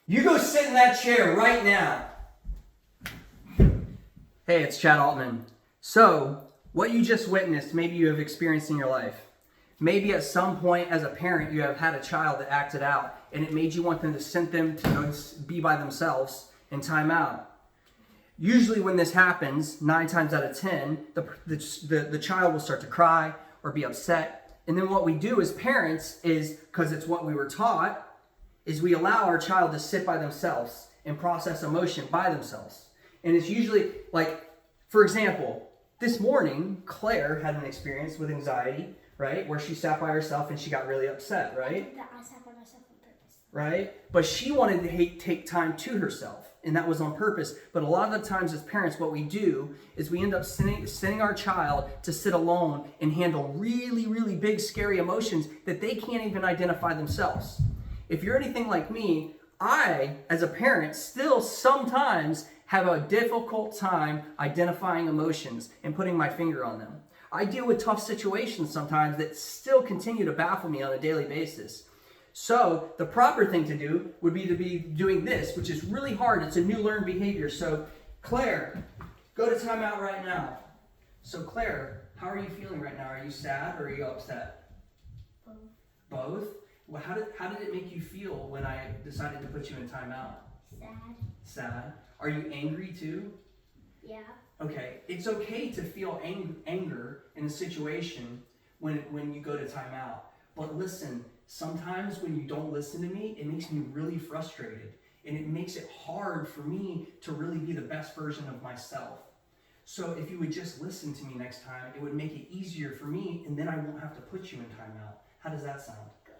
You go sit in that chair right now. Hey, it's Chad Altman. So, what you just witnessed, maybe you have experienced in your life. Maybe at some point as a parent, you have had a child that acted out and it made you want them to send them to go be by themselves in time out. Usually when this happens, 9 times out of 10, the child will start to cry or be upset. And then what we do as parents is, because it's what we were taught, is we allow our child to sit by themselves and process emotion by themselves. And it's usually like, for example, this morning, Claire had an experience with anxiety, right? Where she sat by herself and she got really upset, right? I sat by myself on purpose. Right? But she wanted to take time to herself, and that was on purpose. But a lot of the times as parents, what we do is we end up sending our child to sit alone and handle really, really big, scary emotions that they can't even identify themselves. If you're anything like me, I, as a parent, still sometimes have a difficult time identifying emotions and putting my finger on them. I deal with tough situations sometimes that still continue to baffle me on a daily basis. So the proper thing to do would be doing this, which is really hard. It's a new learned behavior. So Claire, go to timeout right now. So Claire, how are you feeling right now? Are you sad or are you upset? Both. Both? Well, how did it make you feel when I decided to put you in timeout? Sad. Sad. Are you angry too? Yeah. Okay, it's okay to feel anger in a situation when you go to timeout. But listen, sometimes when you don't listen to me, it makes me really frustrated. And it makes it hard for me to really be the best version of myself. So if you would just listen to me next time, it would make it easier for me, and then I won't have to put you in timeout. How does that sound? Good.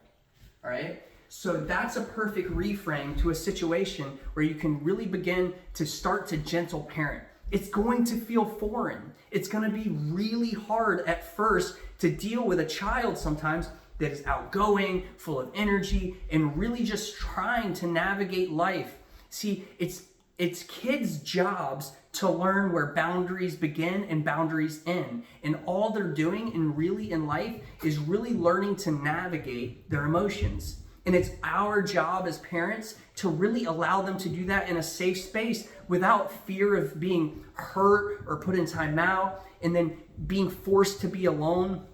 All right? So that's a perfect reframe to a situation where you can really begin to start to gentle parent. It's going to feel foreign. It's going to be really hard at first to deal with a child sometimes that is outgoing, full of energy, and really just trying to navigate life. See, it's kids' jobs to learn where boundaries begin and boundaries end. And all they're doing in life is really learning to navigate their emotions. And it's our job as parents to really allow them to do that in a safe space without fear of being hurt or put in timeout and then being forced to be alone.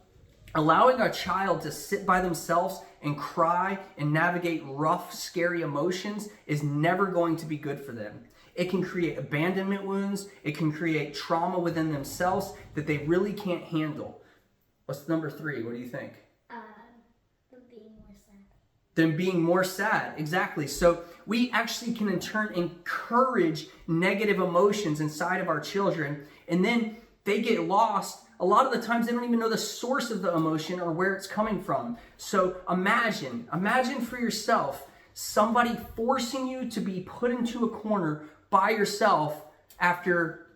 Allowing a child to sit by themselves and cry and navigate rough, scary emotions is never going to be good for them. It can create abandonment wounds. It can create trauma within themselves that they really can't handle. What's number 3? What do you think? Being more sad. Than being more sad. Exactly. So we actually can in turn encourage negative emotions inside of our children, and then they get lost. A lot of the times they don't even know the source of the emotion or where it's coming from. So imagine for yourself somebody forcing you to be put into a corner by yourself after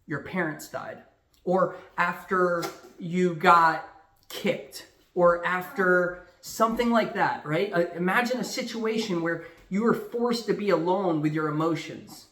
your parents died, or after you got kicked, or after something like that, right? Imagine a situation where you are forced to be alone with your emotions.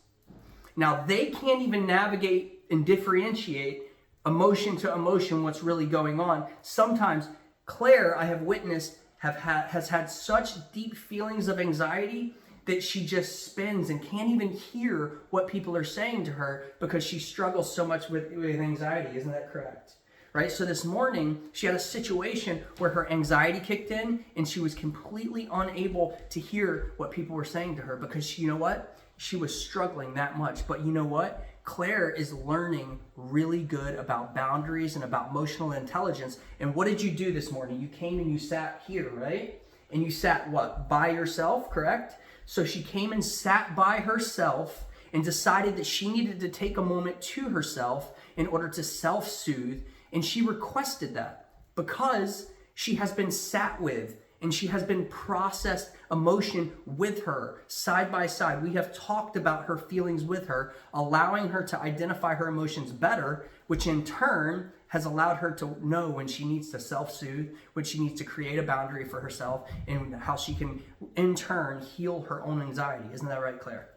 Now, they can't even navigate and differentiate emotion to emotion what's really going on. Sometimes Claire, I have witnessed, has had such deep feelings of anxiety that she just spins and can't even hear what people are saying to her because she struggles so much with anxiety. Isn't that correct? Right? So this morning, she had a situation where her anxiety kicked in and she was completely unable to hear what people were saying to her because you know what? She was struggling that much. But you know what? Claire is learning really good about boundaries and about emotional intelligence. And what did you do this morning? You came and you sat here, right? And you sat what? By yourself, correct? So she came and sat by herself and decided that she needed to take a moment to herself in order to self-soothe. And she requested that because she has been sat with and she has been processed emotion with her side by side. We have talked about her feelings with her, allowing her to identify her emotions better, which in turn has allowed her to know when she needs to self-soothe, when she needs to create a boundary for herself, and how she can in turn heal her own anxiety. Isn't that right, Claire?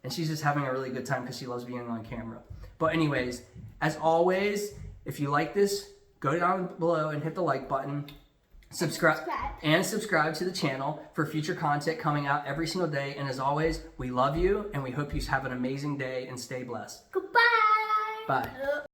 And she's just having a really good time because she loves being on camera. But anyways, as always, if you like this, go down below and hit the like button. subscribe to the channel for future content coming out every single day. And as always, we love you and we hope you have an amazing day and stay blessed. Goodbye. Bye.